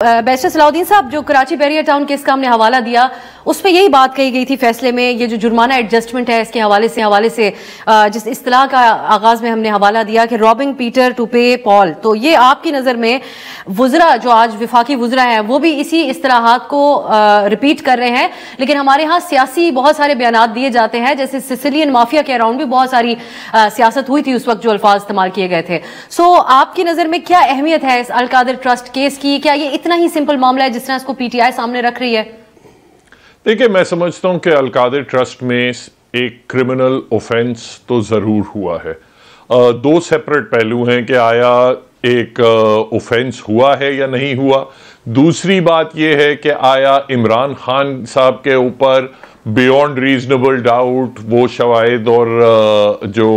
Barrister صلاح الدین صاحب، جو کراچی بیریئر ٹاؤن کیس کا ہم نے حوالہ دیا اس میں یہی بات کہی گئی تھی فیصلے میں، یہ جو جرمانہ ایڈجسٹمنٹ ہے اس کے حوالے سے جس اصطلاح کا آغاز میں ہم نے حوالہ دیا کہ رابنگ پیٹر ٹو پے پال، تو یہ آپ کی نظر میں وزراء جو آج وفاقی وزراء ہیں وہ بھی اسی اصطلاحات کو ریپیٹ کر رہے ہیں، لیکن ہمارے ہاں سیاسی بہت سارے بیانات دیے جاتے ہیں، جیسے سسیلین مافیا کے اراؤنڈ بھی بہت ساری سیاست ہوئی تھی اس وقت جو الفاظ استعمال کیے گئے تھے۔ سو آپ کی نظر میں کیا اہمیت ہے اس القادر ٹرسٹ کیس کی؟ کیا یہ اتنا ہی سمپل معاملہ ہے جس طرح اس کو پی ٹی آئی سامنے رکھ رہی ہے؟ دیکھیں، میں سمجھتا ہوں کہ القادر ٹرسٹ میں ایک کرمنل اوفینس تو ضرور ہوا ہے۔ دو سیپریٹ پہلو ہیں کہ آیا ایک اوفینس ہوا ہے یا نہیں ہوا۔ دوسری بات یہ ہے کہ آیا عمران خان صاحب کے اوپر بیونڈ ریزنیبل ڈاؤٹ وہ شواہد اور جو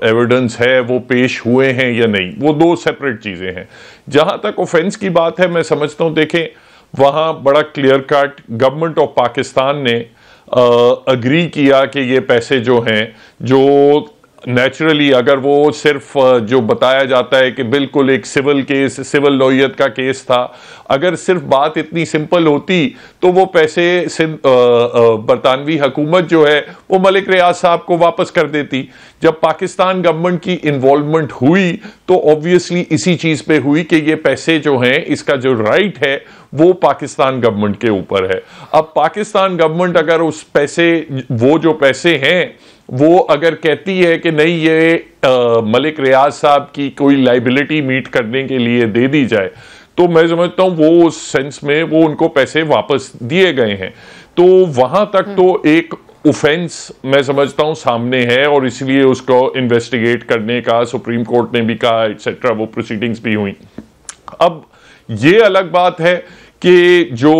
ایویڈنس ہے وہ پیش ہوئے ہیں یا نہیں، وہ دو سیپریٹ چیزیں ہیں۔ جہاں تک اوفینس کی بات ہے، میں سمجھتا ہوں دیکھیں وہاں بڑا clear cut government of Pakistan نے اگری کیا کہ یہ پیسے جو ہیں، جو نیچرلی اگر وہ صرف جو بتایا جاتا ہے کہ بالکل ایک سول کیس، سول نوعیت کا کیس تھا، اگر صرف بات اتنی سمپل ہوتی تو وہ پیسے برطانوی حکومت جو ہے وہ ملک ریاض صاحب کو واپس کر دیتی۔ جب پاکستان گورنمنٹ کی انوالومنٹ ہوئی تو obviously اسی چیز پہ ہوئی کہ یہ پیسے جو ہیں، اس کا جو رائٹ ہے وہ پاکستان گورنمنٹ کے اوپر ہے۔ اب پاکستان گورنمنٹ اگر اس پیسے، وہ جو پیسے ہیں وہ اگر کہتی ہے کہ نہیں یہ ملک ریاض صاحب کی کوئی لائبلٹی میٹ کرنے کے لیے دے دی جائے، تو میں سمجھتا ہوں وہ اس سینس میں وہ ان کو پیسے واپس دیے گئے ہیں۔ تو وہاں تک تو ایک اوفینس میں سمجھتا ہوں سامنے ہے، اور اس لیے اس کو انویسٹیگیٹ کرنے کا سپریم کورٹ نے بھی کہا ایٹسیٹرا، وہ پروسیڈنگز بھی ہوئیں۔ اب یہ الگ بات ہے کہ جو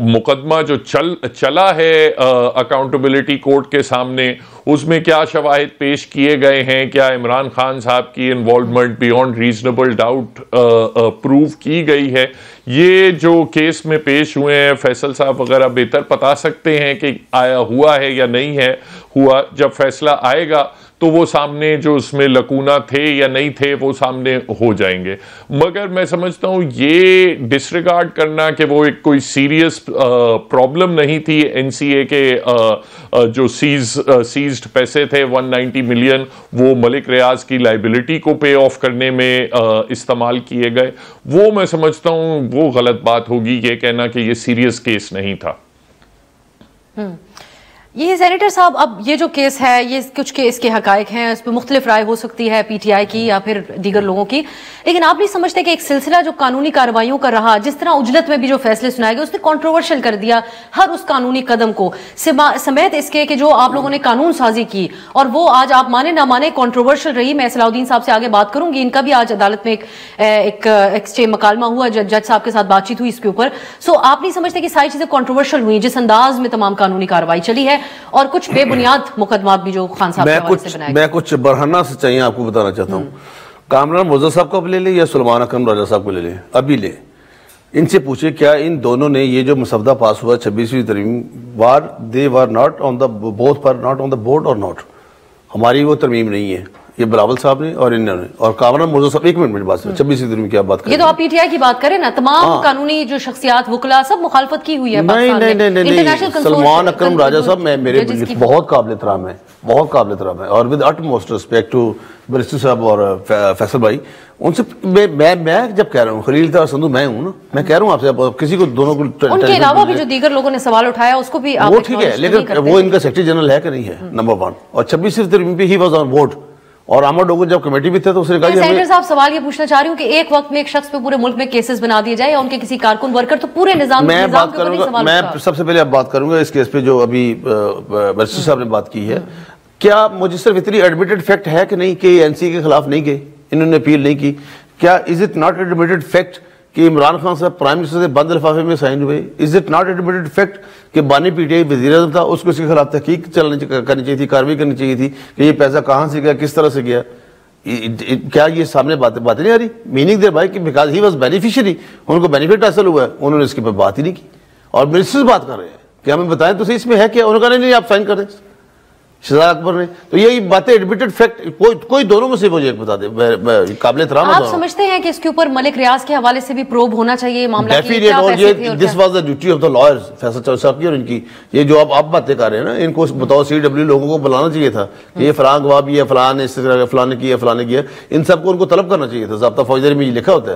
مقدمہ جو چلا ہے اکاؤنٹیبلٹی کورٹ کے سامنے، اس میں کیا شواہد پیش کیے گئے ہیں، کیا عمران خان صاحب کی involvement beyond reasonable doubt prove کی گئی ہے، یہ جو کیس میں پیش ہوئے ہیں فیصل صاحب وغیرہ بہتر بتا سکتے ہیں کہ آیا ہوا ہے یا نہیں ہے ہوا۔ جب فیصلہ آئے گا تو وہ سامنے جو اس میں لکونہ تھے یا نہیں تھے وہ سامنے ہو جائیں گے، مگر میں سمجھتا ہوں یہ ڈسریگارڈ کرنا کہ وہ ایک کوئی سیریس پرابلم نہیں تھی۔ این سی اے کے جو سیزڈ پیسے تھے 190 ملین، وہ ملک ریاض کی لائبلٹی کو پے آف کرنے میں استعمال کیے گئے، وہ میں سمجھتا ہوں وہ غلط بات ہوگی یہ کہنا کہ یہ سیریس کیس نہیں تھا۔ یہ سینیٹر صاحب، اب یہ جو کیس ہے، یہ کچھ کیس کے حقائق ہیں، اس پہ مختلف رائے ہو سکتی ہے پی ٹی آئی کی یا پھر دیگر لوگوں کی، لیکن آپ نہیں سمجھتے کہ ایک سلسلہ جو قانونی کارروائیوں کا رہا، جس طرح اجلت میں بھی جو فیصلے سنائے گئے اس نے کنٹروورشل کر دیا ہر اس قانونی قدم کو، سمیت اس کے کہ جو آپ لوگوں نے قانون سازی کی، اور وہ آج آپ مانے نہ مانے کنٹروورشل رہی۔ میں صلاح الدین صاحب سے آگے بات کروں گی، ان کا بھی آج عدالت میں ایک ایکسچینج مکالمہ ہوا، جج صاحب کے ساتھ بات چیت ہوئی اس کے اوپر۔ سو آپ نہیں سمجھتے کہ ساری چیزیں کنٹروورشل ہوئی جس انداز میں تمام قانونی کارروائی چلی ہے، اور کچھ بے بنیاد مقدمات بھی جو خان صاحب کے حوالے سے بنائے گئے؟ میں کچھ برہنہ سچائیاں آپ کو بتانا چاہتا ہوں۔ کامران موزہ صاحب کو اب لے لیں یا سلمان اکرم راجہ صاحب کو لے لیں، ابھی لیں، ان سے پوچھیں کیا ان دونوں نے یہ جو مسودہ پاس ہوا 26ویں ترمیم they were not on the both per not on the board or not، ہماری وہ ترمیم نہیں ہے، یہ بلاول صاحب نے اور انہوں نے، اور کامران موزہ صاحب، ایک منٹ بات 26ویں ترمیم کی آپ بات کریں، یہ تو آپ پی ٹی آئی کی بات کریں نا، تمام قانونی جو شخصیات وکلا سب مخالفت کی ہوئی ہے نہیں، سلمان اکرم راجہ صاحب میرے بہت قابل احترام ہے، بہت قابل احترام ہے، اور with utmost respect to barrister صاحب اور فیصل بھائی، ان سے میں جب کہہ رہا ہوں خلیل تھا سندھو میں ہوں نا، میں کہہ رہا ہوں آپ سے، کسی کو دونوں کو ان کے علاوہ بھی جو دیگر لوگوں نے سوال اٹھایا اس کو بھی آپ وہ ٹھیک ہے، لیکن وہ ان کا سیکرٹری جنرل ہے کہ نہیں ہے، نمبر 1، اور 26ویں ترمیم پہ ہی واز آن بورڈ، اور احمد ڈوگر جب کمیٹی بھی تھے تو اس نے کہا کہ سینیٹر صاحب سوال یہ پوچھنا چاہ رہی ہوں کہ ایک وقت میں ایک شخص پہ پورے ملک میں کیسز بنا دیے جائے یا ان کے کسی کارکن ورکر، تو پورے نظام میں بات کروں گا، میں سب سے پہلے اب بات کروں گا اس کیس پہ جو ابھی بیرسٹر صاحب نے بات کی ہے، کیا مجھے صرف اتنی ایڈمیٹڈ فیکٹ ہے کہ نہیں کہ این سی کے خلاف نہیں گئے، انہوں نے اپیل نہیں کی، کیا is it not admitted fact کہ عمران خان صاحب پرائم منسٹر سے بند لفافے میں سائن ہوئے، is it not admitted fact کہ بانی پی ٹی آئی وزیر اعظم تھا، اس کو اس کے خلاف تحقیق کرنی چاہیے تھی، کارروائی کرنی چاہیے تھی کہ یہ پیسہ کہاں سے گیا، کس طرح سے گیا، کیا یہ سامنے باتیں نہیں آ رہی؟ میننگ دیر بھائی کہ بیکاز ہی واز بینیفیشری، ان کو بینیفٹ حاصل ہوا ہے، انہوں نے اس کے پر بات ہی نہیں کی، اور منسٹرز بات کر رہے ہیں کہ ہمیں بتائیں تو صحیح اس میں ہے کیا، انہوں نے کہا نہیں آپ سائن کر دیں، شہزاد اکبر نے. تو یہ باتیں ایڈمیٹڈ فیکٹ, کوئی دونوں میں سے مجھے ایک بتا دے, قابل احترام. آپ سمجھتے ہیں کہ اس کے اوپر ملک ریاض کے حوالے سے بھی پروب ہونا چاہیے معاملہ this was the duty of the lawyers, Faisal Chaudhry صاحب کی, اور ان کی یہ جو آپ باتیں کر رہے ہیں نا, ان کو بتاؤ CW لوگوں کو بلانا چاہیے تھا کہ یہ فلاں گواہ بھی ہے, فلاں نے اس طرح فلاں نے کیا, فلاں نے کیا, ان سب کو ان کو طلب کرنا چاہیے تھا. ضابطہ فوجداری میں یہ لکھا ہوتا ہے.